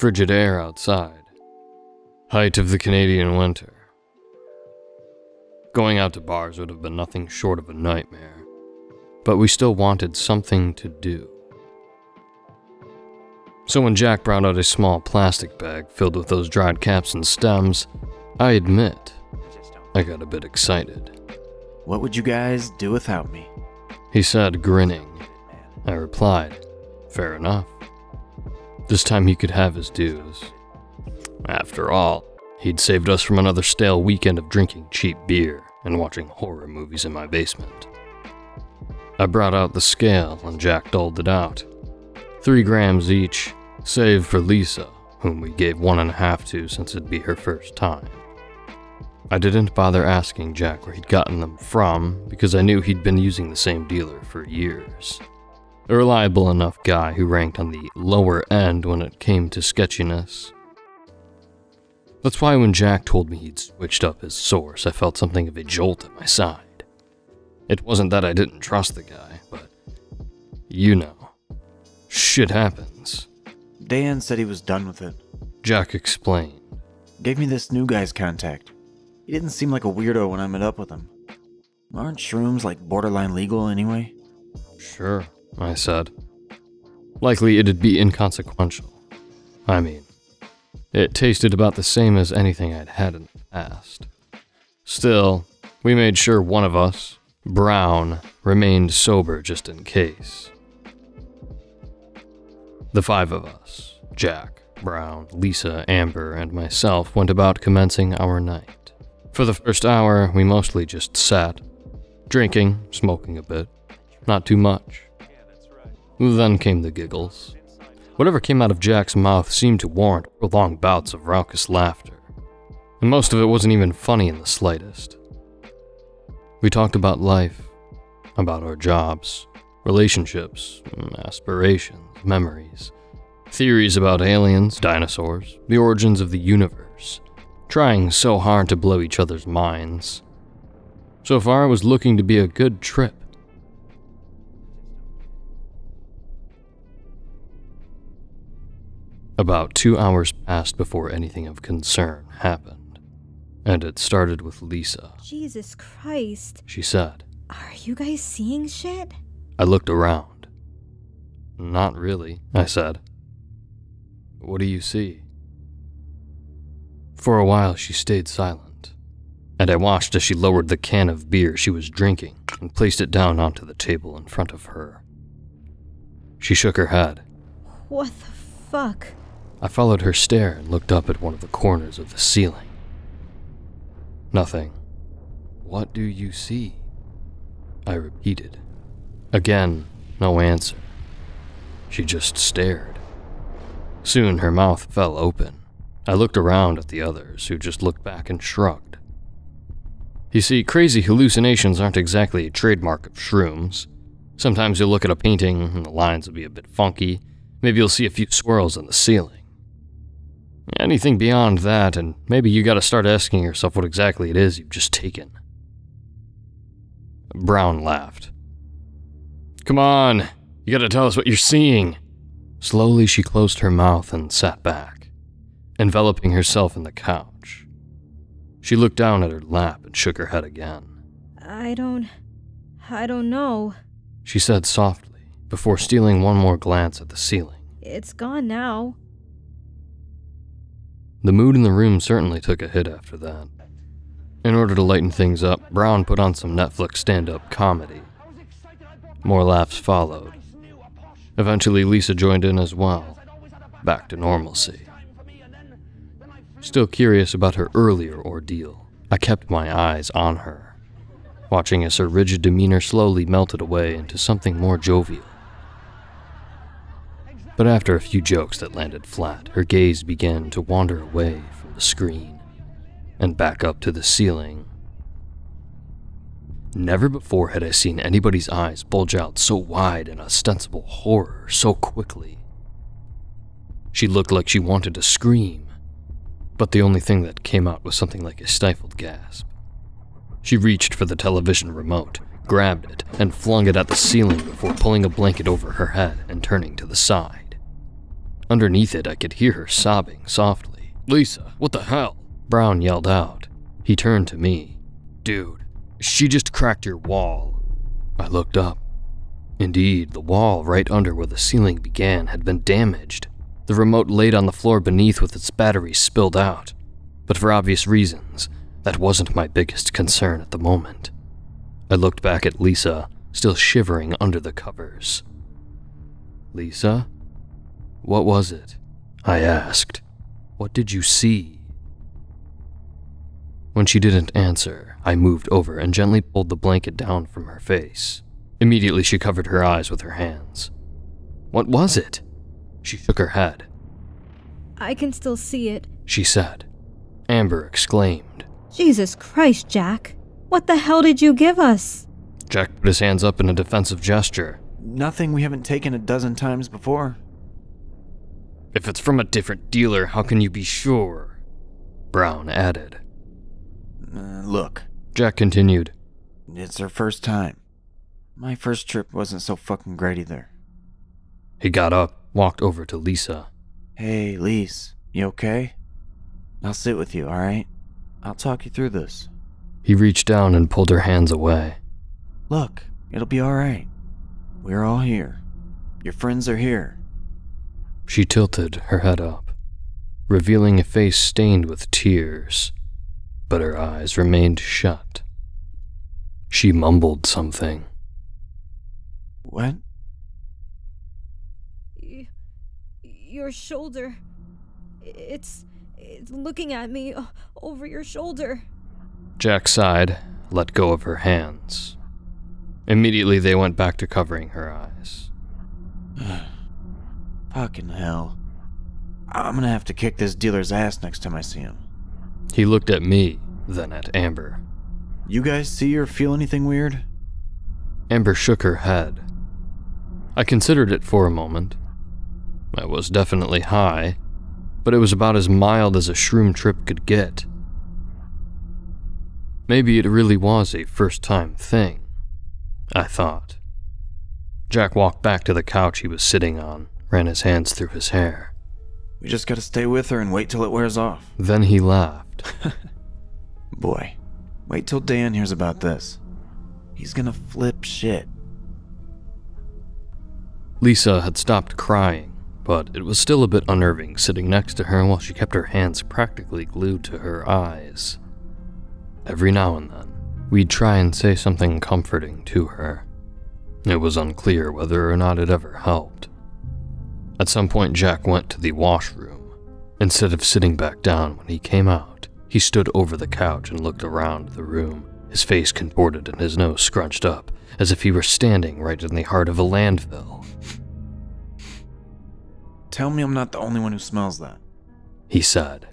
Frigid air outside. Height of the Canadian winter. Going out to bars would have been nothing short of a nightmare, but we still wanted something to do. So when Jack brought out a small plastic bag filled with those dried caps and stems, I admit, I got a bit excited. What would you guys do without me? He said, grinning. I replied, fair enough. This time he could have his dues. After all, he'd saved us from another stale weekend of drinking cheap beer and watching horror movies in my basement. I brought out the scale and Jack doled it out. 3 grams each, save for Lisa, whom we gave 1.5 to since it'd be her first time. I didn't bother asking Jack where he'd gotten them from because I knew he'd been using the same dealer for years. A reliable enough guy who ranked on the lower end when it came to sketchiness. That's why when Jack told me he'd switched up his source, I felt something of a jolt at my side. It wasn't that I didn't trust the guy, but you know, shit happens. Dan said he was done with it. Jack explained. Gave me this new guy's contact. He didn't seem like a weirdo when I met up with him. Aren't shrooms like borderline legal anyway? Sure, I said. Likely it'd be inconsequential. I mean, it tasted about the same as anything I'd had in the past. Still, we made sure one of us, Brown, remained sober just in case. The 5 of us, Jack, Brown, Lisa, Amber, and myself, went about commencing our night. For the first hour, we mostly just sat, drinking, smoking a bit, not too much. Then came the giggles. Whatever came out of Jack's mouth seemed to warrant prolonged bouts of raucous laughter, and most of it wasn't even funny in the slightest. We talked about life, about our jobs, relationships, aspirations, memories, theories about aliens, dinosaurs, the origins of the universe, trying so hard to blow each other's minds. So far, it was looking to be a good trip. About 2 hours passed before anything of concern happened, and it started with Lisa. Jesus Christ, she said. Are you guys seeing shit? I looked around. Not really, I said. What do you see? For a while she stayed silent, and I watched as she lowered the can of beer she was drinking and placed it down onto the table in front of her. She shook her head. What the fuck? I followed her stare and looked up at one of the corners of the ceiling. Nothing. What do you see? I repeated. Again, no answer. She just stared. Soon her mouth fell open. I looked around at the others, who just looked back and shrugged. You see, crazy hallucinations aren't exactly a trademark of shrooms. Sometimes you'll look at a painting and the lines will be a bit funky. Maybe you'll see a few swirls in the ceiling. Anything beyond that, and maybe you gotta start asking yourself what exactly it is you've just taken. Brown laughed. Come on, you gotta tell us what you're seeing. Slowly she closed her mouth and sat back, enveloping herself in the couch. She looked down at her lap and shook her head again. I don't know, she said softly, before stealing one more glance at the ceiling. It's gone now. The mood in the room certainly took a hit after that. In order to lighten things up, Brown put on some Netflix stand-up comedy. More laughs followed. Eventually, Lisa joined in as well, back to normalcy. Still curious about her earlier ordeal, I kept my eyes on her, watching as her rigid demeanor slowly melted away into something more jovial. But after a few jokes that landed flat, her gaze began to wander away from the screen and back up to the ceiling. Never before had I seen anybody's eyes bulge out so wide in ostensible horror so quickly. She looked like she wanted to scream, but the only thing that came out was something like a stifled gasp. She reached for the television remote, grabbed it, and flung it at the ceiling before pulling a blanket over her head and turning to the side. Underneath it, I could hear her sobbing softly. "Lisa, what the hell?" Brown yelled out. He turned to me. "Dude, she just cracked your wall." I looked up. Indeed, the wall right under where the ceiling began had been damaged. The remote laid on the floor beneath with its batteries spilled out. But for obvious reasons, that wasn't my biggest concern at the moment. I looked back at Lisa, still shivering under the covers. "Lisa? What was it?" I asked. "What did you see?" When she didn't answer, I moved over and gently pulled the blanket down from her face. Immediately, she covered her eyes with her hands. "What was it?" She shook her head. I can still see it. She said. Amber exclaimed. Jesus Christ, Jack. What the hell did you give us? Jack put his hands up in a defensive gesture. Nothing we haven't taken a dozen times before. "If it's from a different dealer, how can you be sure?" Brown added. Look, Jack continued. It's our first time. My first trip wasn't so fucking great either. He got up, walked over to Lisa. "Hey, Lise, you okay? I'll sit with you, alright? I'll talk you through this." He reached down and pulled her hands away. "Look, it'll be alright. We're all here. Your friends are here." She tilted her head up, revealing a face stained with tears, but her eyes remained shut. She mumbled something. "What?" Your shoulder. It's looking at me over your shoulder. Jack sighed, let go of her hands. Immediately they went back to covering her eyes. Fucking hell. I'm gonna have to kick this dealer's ass next time I see him. He looked at me, then at Amber. "You guys see or feel anything weird?" Amber shook her head. I considered it for a moment. I was definitely high, but it was about as mild as a shroom trip could get. Maybe it really was a first-time thing, I thought. Jack walked back to the couch he was sitting on, ran his hands through his hair. "We just gotta stay with her and wait till it wears off." Then he laughed. "Boy, wait till Dan hears about this. He's gonna flip shit." Lisa had stopped crying, but it was still a bit unnerving sitting next to her while she kept her hands practically glued to her eyes. Every now and then, we'd try and say something comforting to her. It was unclear whether or not it ever helped. At some point, Jack went to the washroom. Instead of sitting back down when he came out, he stood over the couch and looked around the room, his face contorted and his nose scrunched up, as if he were standing right in the heart of a landfill. "Tell me I'm not the only one who smells that," he said.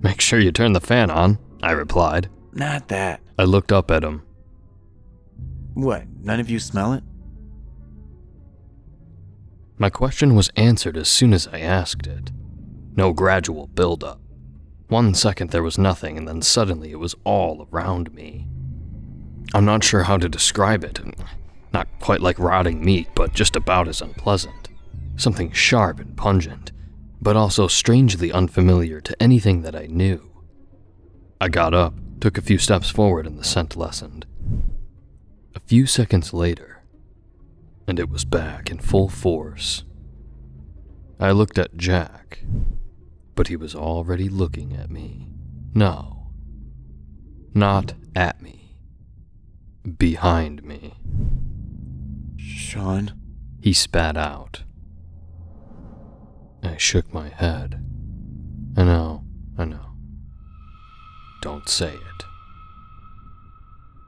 "Make sure you turn the fan on," I replied. "Not that." I looked up at him. "What, none of you smell it?" My question was answered as soon as I asked it. No gradual build-up. 1 second there was nothing, and then suddenly it was all around me. I'm not sure how to describe it. Not quite like rotting meat, but just about as unpleasant. Something sharp and pungent, but also strangely unfamiliar to anything that I knew. I got up, took a few steps forward, and the scent lessened. A few seconds later, and it was back in full force. I looked at Jack, but he was already looking at me. No, not at me. Behind me. "Sean?" He spat out. I shook my head. I know. Don't say it.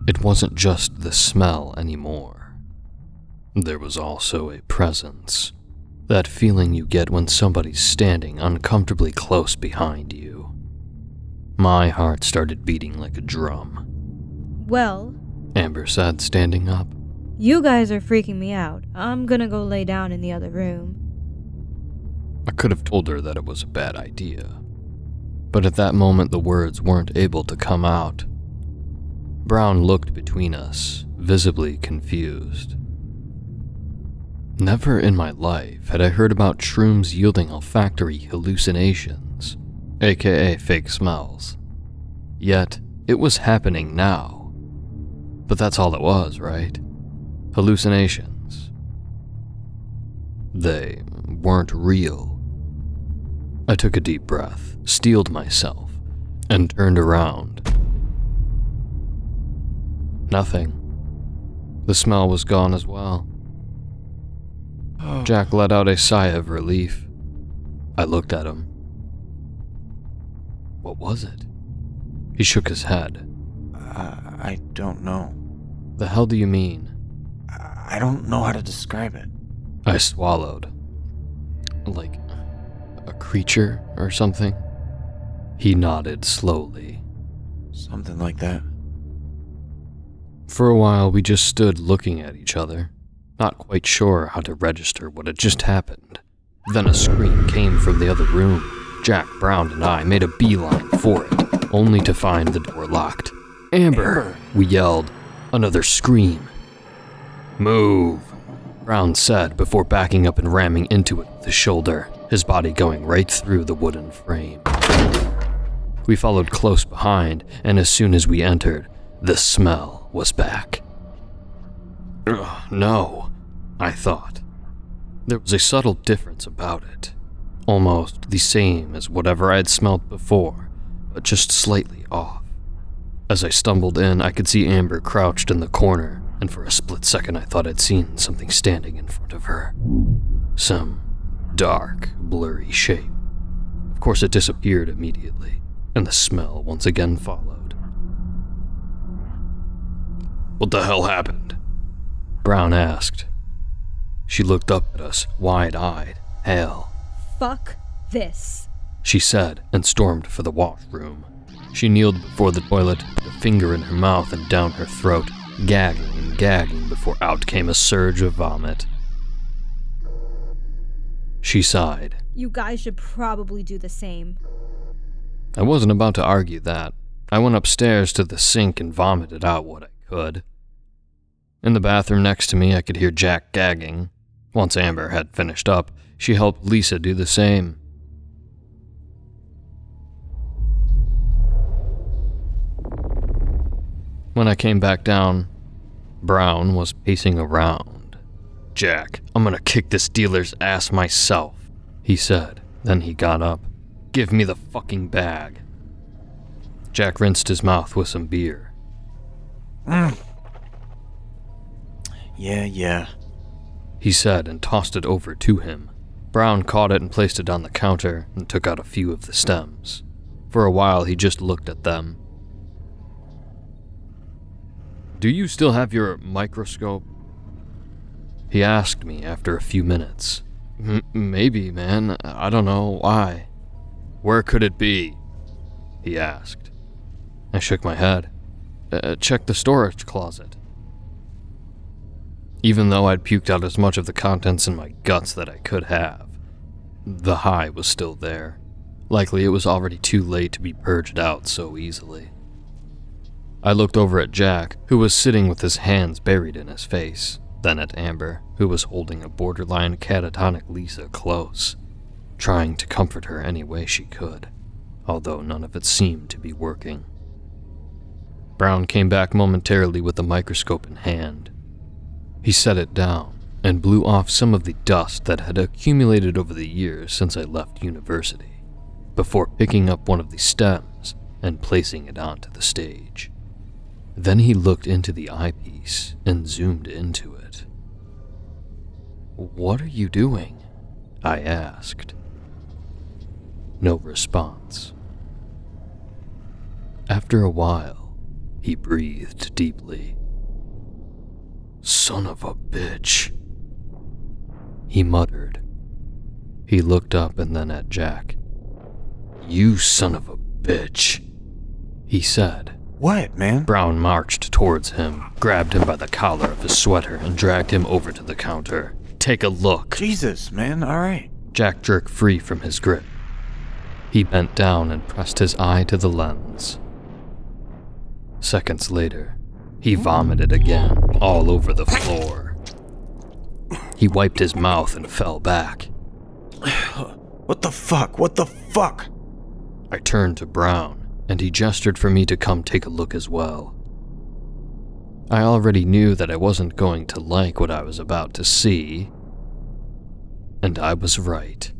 It wasn't just the smell anymore. There was also a presence. That feeling you get when somebody's standing uncomfortably close behind you. My heart started beating like a drum. Well, Amber said, standing up. you guys are freaking me out. I'm gonna go lay down in the other room. I could have told her that it was a bad idea, but at that moment the words weren't able to come out. Brown looked between us, visibly confused. Never in my life had I heard about shrooms yielding olfactory hallucinations, aka fake smells. Yet, it was happening now. But that's all it was, right? Hallucinations. They weren't real. I took a deep breath, steeled myself, and turned around. Nothing. The smell was gone as well. Jack let out a sigh of relief. I looked at him. What was it? He shook his head. I don't know. The hell do you mean? I don't know how to describe it. I swallowed. Like a creature or something? He nodded slowly. Something like that. For a while, we just stood looking at each other, not quite sure how to register what had just happened. Then a scream came from the other room. Jack, Brown, and I made a beeline for it, only to find the door locked. Amber! We yelled. Another scream. Move, Brown said before backing up and ramming into it with his shoulder, his body going right through the wooden frame. We followed close behind, and as soon as we entered, the smell was back. Ugh, no, I thought. There was a subtle difference about it. Almost the same as whatever I had smelled before, but just slightly off. As I stumbled in, I could see Amber crouched in the corner, and for a split second I thought I'd seen something standing in front of her. Some dark, blurry shape. Of course, it disappeared immediately, and the smell once again followed. What the hell happened? Brown asked. She looked up at us, wide-eyed, pale. Fuck this, she said, and stormed for the washroom. She kneeled before the toilet, a finger in her mouth and down her throat, gagging and gagging before out came a surge of vomit. She sighed. You guys should probably do the same. I wasn't about to argue that. I went upstairs to the sink and vomited out what I could. In the bathroom next to me, I could hear Jack gagging. Once Amber had finished up, she helped Lisa do the same. When I came back down, Brown was pacing around. Jack, I'm gonna kick this dealer's ass myself, he said. Then he got up. Give me the fucking bag. Jack rinsed his mouth with some beer. Yeah, he said and tossed it over to him. Brown caught it and placed it on the counter and took out a few of the stems. For a while, he just looked at them. Do you still have your microscope? He asked me after a few minutes. Maybe, man. I don't know. Why? Where could it be? He asked. I shook my head. Check the storage closet. Even though I'd puked out as much of the contents in my guts that I could have, the high was still there. Likely it was already too late to be purged out so easily. I looked over at Jack, who was sitting with his hands buried in his face, then at Amber, who was holding a borderline catatonic Lisa close, trying to comfort her any way she could, although none of it seemed to be working. Brown came back momentarily with the microscope in hand. He set it down and blew off some of the dust that had accumulated over the years since I left university, before picking up one of the stems and placing it onto the stage. Then he looked into the eyepiece and zoomed into it. What are you doing? I asked. No response. After a while, he breathed deeply. Son of a bitch, he muttered. He looked up and then at Jack. You son of a bitch, he said. What, man? Brown marched towards him, grabbed him by the collar of his sweater, and dragged him over to the counter. Take a look. Jesus, man, alright. Jack jerked free from his grip. He bent down and pressed his eye to the lens. Seconds later, he vomited again, all over the floor. He wiped his mouth and fell back. What the fuck? What the fuck? I turned to Brown, and he gestured for me to come take a look as well. I already knew that I wasn't going to like what I was about to see, and I was right.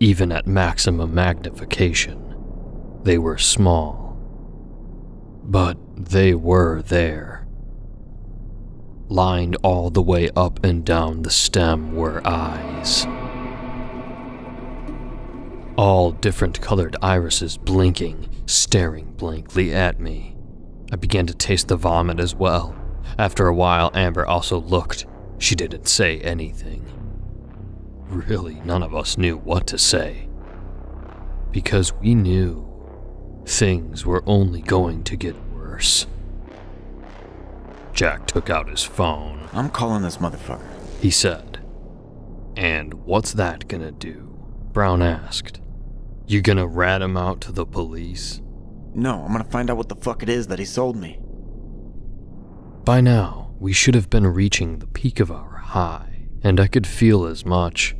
Even at maximum magnification, they were small, but they were there. Lined all the way up and down the stem were eyes. All different colored irises blinking, staring blankly at me. I began to taste the vomit as well. After a while, Amber also looked. She didn't say anything. Really, none of us knew what to say. Because we knew things were only going to get worse. Jack took out his phone. I'm calling this motherfucker, he said. And what's that gonna do? Brown asked. You gonna rat him out to the police? No, I'm gonna find out what the fuck it is that he sold me. By now, we should have been reaching the peak of our high, and I could feel as much.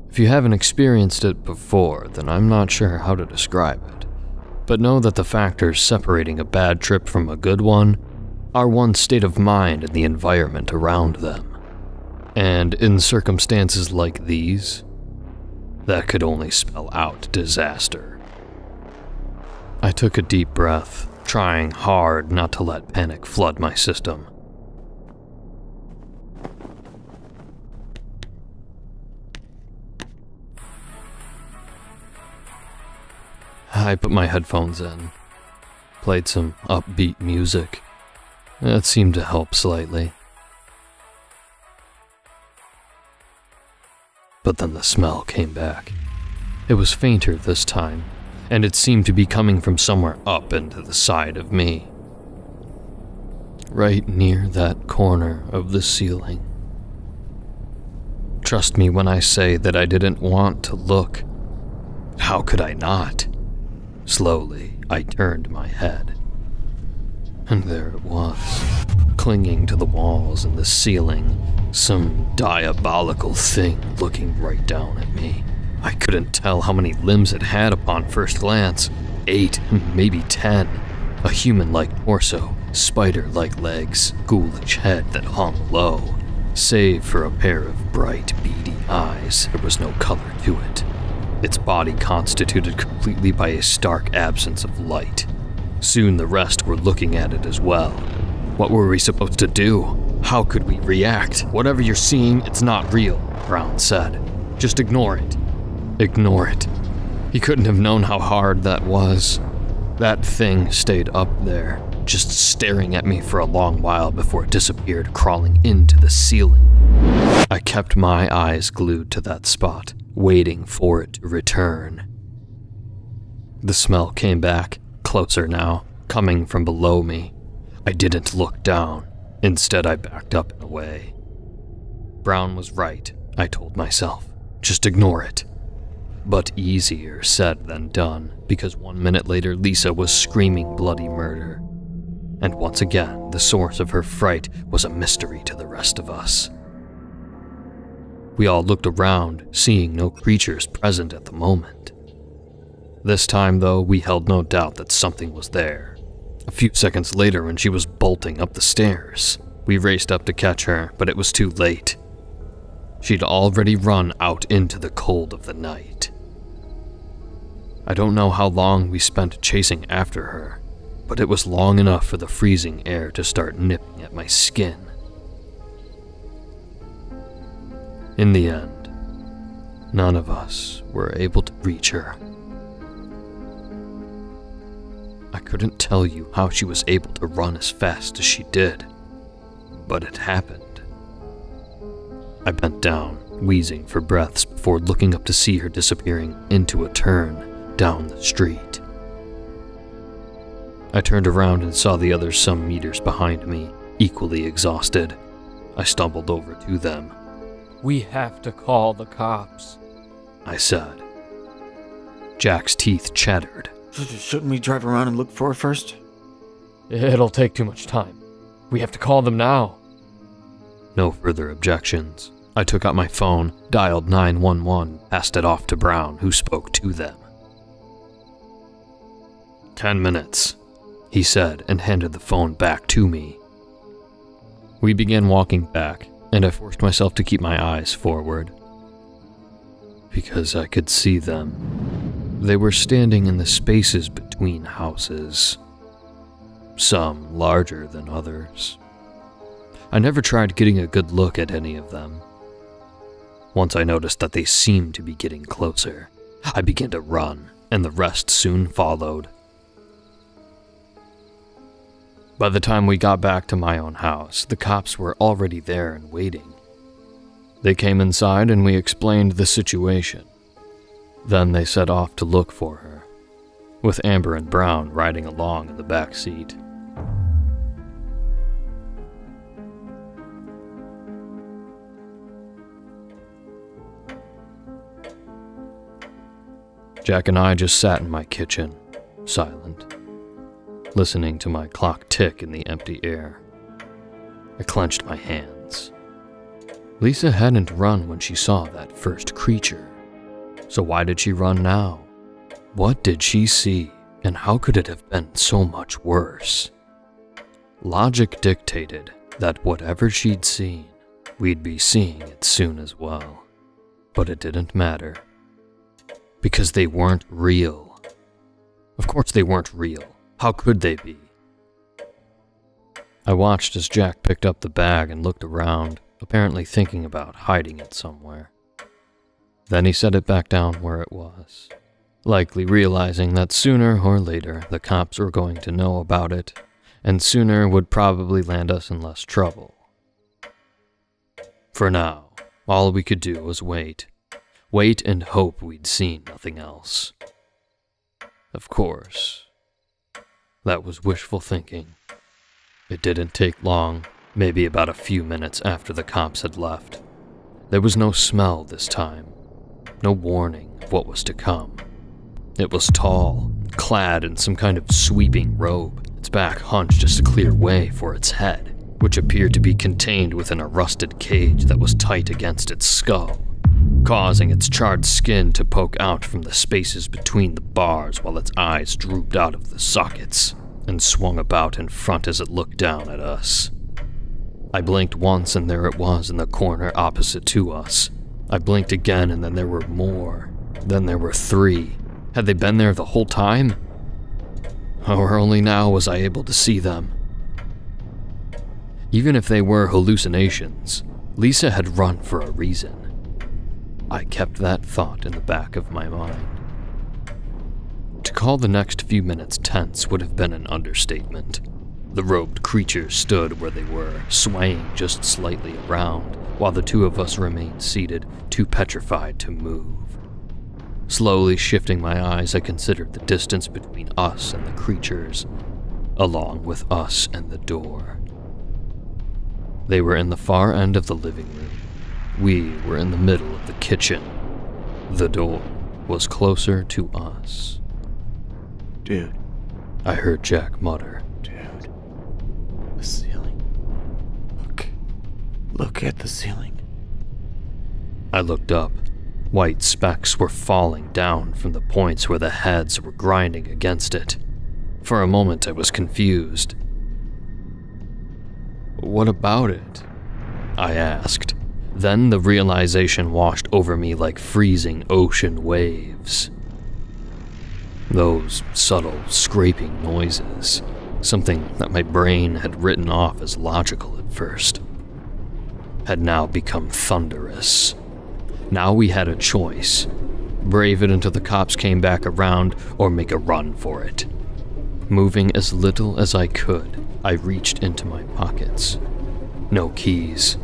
If you haven't experienced it before, then I'm not sure how to describe it. But know that the factors separating a bad trip from a good one are one's state of mind and the environment around them. And in circumstances like these, that could only spell out disaster. I took a deep breath, trying hard not to let panic flood my system. I put my headphones in, played some upbeat music. That seemed to help slightly. But then the smell came back. It was fainter this time, and it seemed to be coming from somewhere up and to the side of me. Right near that corner of the ceiling. Trust me when I say that I didn't want to look. How could I not? Slowly, I turned my head. And there it was, clinging to the walls and the ceiling, some diabolical thing looking right down at me. I couldn't tell how many limbs it had upon first glance. 8, maybe 10. A human-like torso, spider-like legs, ghoulish head that hung low. Save for a pair of bright, beady eyes, there was no color to it. Its body constituted completely by a stark absence of light. Soon the rest were looking at it as well. What were we supposed to do? How could we react? Whatever you're seeing, it's not real, Brown said. Just ignore it. Ignore it. He couldn't have known how hard that was. That thing stayed up there, just staring at me for a long while before it disappeared, crawling into the ceiling. I kept my eyes glued to that spot, waiting for it to return. The smell came back, closer now, coming from below me. I didn't look down. Instead, I backed up and away. Brown was right, I told myself. Just ignore it. But easier said than done, because 1 minute later Lisa was screaming bloody murder. And once again, the source of her fright was a mystery to the rest of us. We all looked around, seeing no creatures present at the moment. This time, though, we held no doubt that something was there. A few seconds later, when she was bolting up the stairs, we raced up to catch her, but it was too late. She'd already run out into the cold of the night. I don't know how long we spent chasing after her, but it was long enough for the freezing air to start nipping at my skin. In the end, none of us were able to reach her. I couldn't tell you how she was able to run as fast as she did, but it happened. I bent down, wheezing for breaths before looking up to see her disappearing into a turn down the street. I turned around and saw the others some meters behind me, equally exhausted. I stumbled over to them. "We have to call the cops," I said. Jack's teeth chattered. Shouldn't we drive around and look for it first? "It'll take too much time. We have to call them now." No further objections. I took out my phone, dialed 911, passed it off to Brown, who spoke to them. 10 minutes, he said, and handed the phone back to me. We began walking back, and I forced myself to keep my eyes forward. Because I could see them. They were standing in the spaces between houses. Some larger than others. I never tried getting a good look at any of them. Once I noticed that they seemed to be getting closer, I began to run, and the rest soon followed. By the time we got back to my own house, the cops were already there and waiting. They came inside and we explained the situation. Then they set off to look for her, with Amber and Brown riding along in the back seat. Jack and I just sat in my kitchen, silent, listening to my clock tick in the empty air. I clenched my hands. Lisa hadn't run when she saw that first creature. So why did she run now? What did she see, and how could it have been so much worse? Logic dictated that whatever she'd seen, we'd be seeing it soon as well. But it didn't matter. Because they weren't real. Of course they weren't real. How could they be? I watched as Jack picked up the bag and looked around, apparently thinking about hiding it somewhere. Then he set it back down where it was, likely realizing that sooner or later the cops were going to know about it, and sooner would probably land us in less trouble. For now, all we could do was wait. Wait and hope we'd seen nothing else. Of course, that was wishful thinking. It didn't take long, maybe about a few minutes after the cops had left. There was no smell this time, no warning of what was to come. It was tall, clad in some kind of sweeping robe, its back hunched just to clear way for its head, which appeared to be contained within a rusted cage that was tight against its skull, causing its charred skin to poke out from the spaces between the bars while its eyes drooped out of the sockets and swung about in front as it looked down at us. I blinked once and there it was in the corner opposite to us. I blinked again and then there were more. Then there were 3. Had they been there the whole time? Or only now was I able to see them? Even if they were hallucinations, Lisa had run for a reason. I kept that thought in the back of my mind. To call the next few minutes tense would have been an understatement. The robed creatures stood where they were, swaying just slightly around, while the two of us remained seated, too petrified to move. Slowly shifting my eyes, I considered the distance between us and the creatures, along with us and the door. They were in the far end of the living room. We were in the middle of the kitchen. The door was closer to us. Dude. I heard Jack mutter. Dude. The ceiling. Look at the ceiling. I looked up. White specks were falling down from the points where the heads were grinding against it. For a moment I was confused. What about it? I asked. Then the realization washed over me like freezing ocean waves. Those subtle, scraping noises, something that my brain had written off as logical at first, had now become thunderous. Now we had a choice: brave it until the cops came back around, or make a run for it. Moving as little as I could, I reached into my pockets. No keys.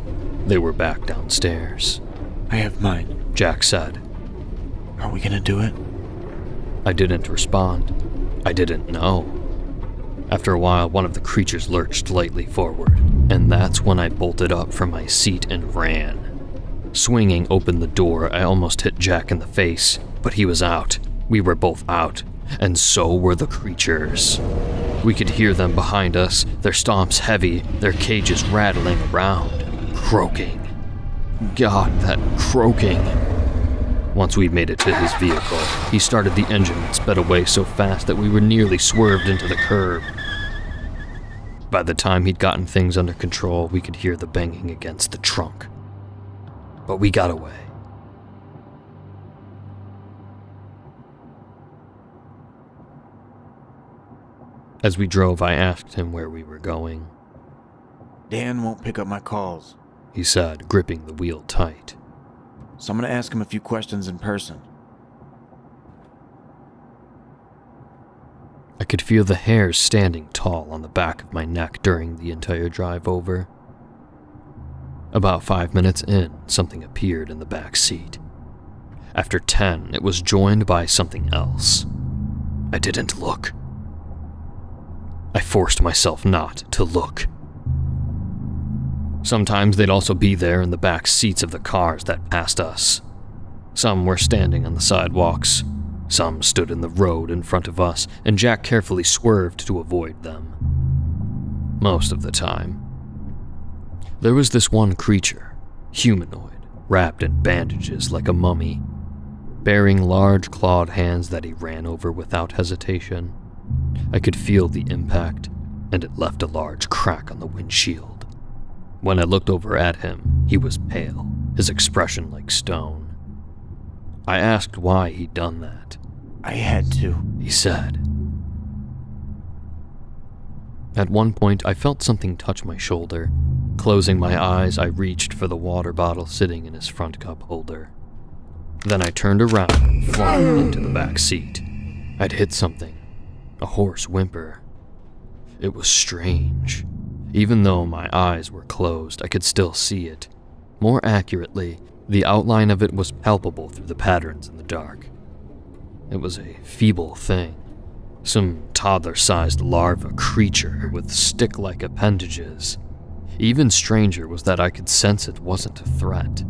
They were back downstairs. I have mine, Jack said. Are we gonna do it? I didn't respond. I didn't know. After a while, one of the creatures lurched lightly forward, and that's when I bolted up from my seat and ran. Swinging open the door, I almost hit Jack in the face, but he was out. We were both out, and so were the creatures. We could hear them behind us, their stomps heavy, their cages rattling around. croaking. God, that croaking. Once we made it to his vehicle, he started the engine and sped away so fast that we were nearly swerved into the curb. By the time he'd gotten things under control, we could hear the banging against the trunk. But we got away. As we drove, I asked him where we were going. Dan won't pick up my calls, He said, gripping the wheel tight. so I'm gonna ask him a few questions in person. I could feel the hairs standing tall on the back of my neck during the entire drive over. About 5 minutes in, something appeared in the back seat. After 10, it was joined by something else. I didn't look. I forced myself not to look. Sometimes they'd also be there in the back seats of the cars that passed us. Some were standing on the sidewalks. Some stood in the road in front of us, and Jack carefully swerved to avoid them. Most of the time. There was this one creature, humanoid, wrapped in bandages like a mummy, bearing large clawed hands that he ran over without hesitation. I could feel the impact, and it left a large crack on the windshield. When I looked over at him, he was pale, his expression like stone. I asked why he'd done that. I had to, He said. At one point, I felt something touch my shoulder. Closing my eyes, I reached for the water bottle sitting in his front cup holder. Then I turned around and flung it into the back seat. I'd hit something, a hoarse whimper. It was strange. Even though my eyes were closed, I could still see it. More accurately, the outline of it was palpable through the patterns in the dark. It was a feeble thing. Some toddler-sized larva creature with stick-like appendages. Even stranger was that I could sense it wasn't a threat.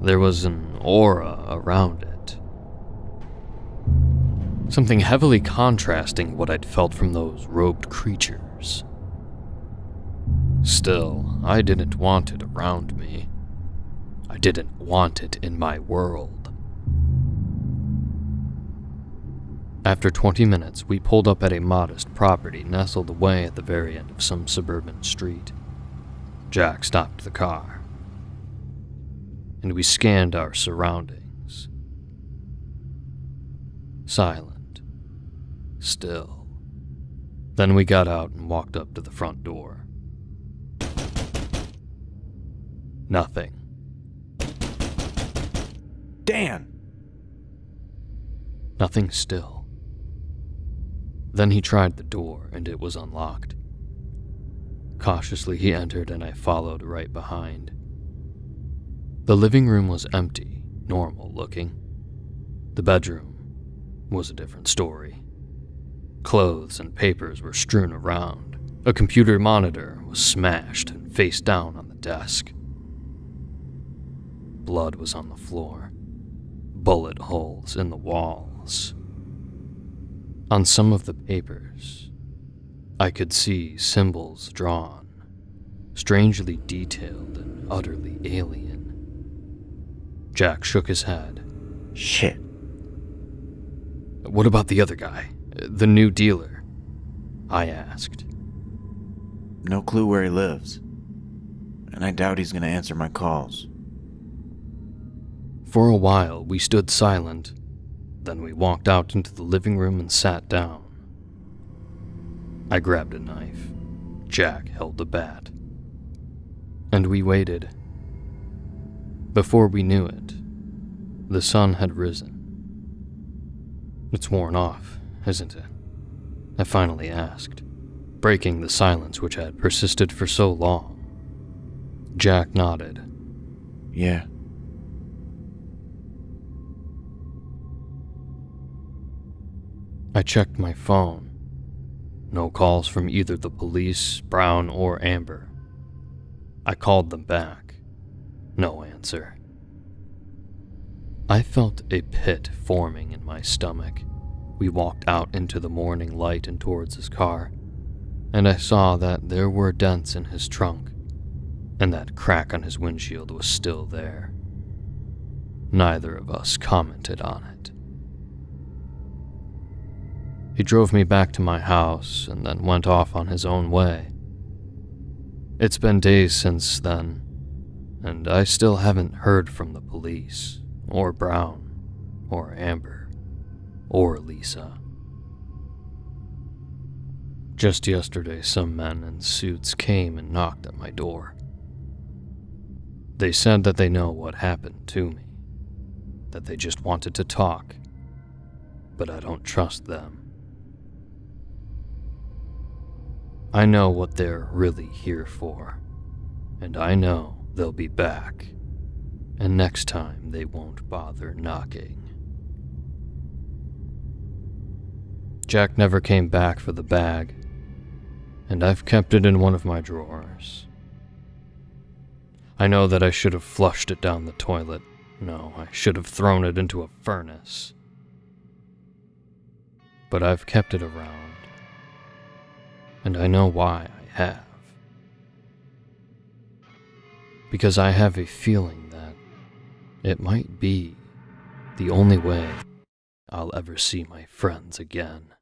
There was an aura around it. Something heavily contrasting what I'd felt from those robed creatures. Still, I didn't want it around me. I didn't want it in my world. After 20 minutes, we pulled up at a modest property nestled away at the very end of some suburban street. Jack stopped the car, and we scanned our surroundings. Silent. Still. Then we got out and walked up to the front door. Nothing. Dan! Nothing still. Then he tried the door, and it was unlocked. Cautiously he entered, and I followed right behind. The living room was empty, normal looking. The bedroom was a different story. Clothes and papers were strewn around. A computer monitor was smashed and face down on the desk. Blood was on the floor. Bullet holes in the walls. On some of the papers, I could see symbols drawn, strangely detailed and utterly alien. Jack shook his head. Shit. What about the other guy? The new dealer? I asked. No clue where he lives. And I doubt he's gonna answer my calls. For a while, we stood silent. Then we walked out into the living room and sat down. I grabbed a knife. Jack held a bat. And we waited. Before we knew it, the sun had risen. It's worn off, isn't it? I finally asked, breaking the silence which had persisted for so long. Jack nodded. Yeah. I checked my phone. No calls from either the police, Brown, or Amber. I called them back. No answer. I felt a pit forming in my stomach. We walked out into the morning light and towards his car, and I saw that there were dents in his trunk, and that crack on his windshield was still there. Neither of us commented on it. He drove me back to my house and then went off on his own way. It's been days since then, and I still haven't heard from the police, or Brown, or Amber, or Lisa. Just yesterday, some men in suits came and knocked at my door. They said that they know what happened to me, that they just wanted to talk, but I don't trust them. I know what they're really here for, and I know they'll be back, and next time they won't bother knocking. Jack never came back for the bag, and I've kept it in one of my drawers. I know that I should have flushed it down the toilet. No, I should have thrown it into a furnace. But I've kept it around, and I know why I have. Because I have a feeling that it might be the only way I'll ever see my friends again.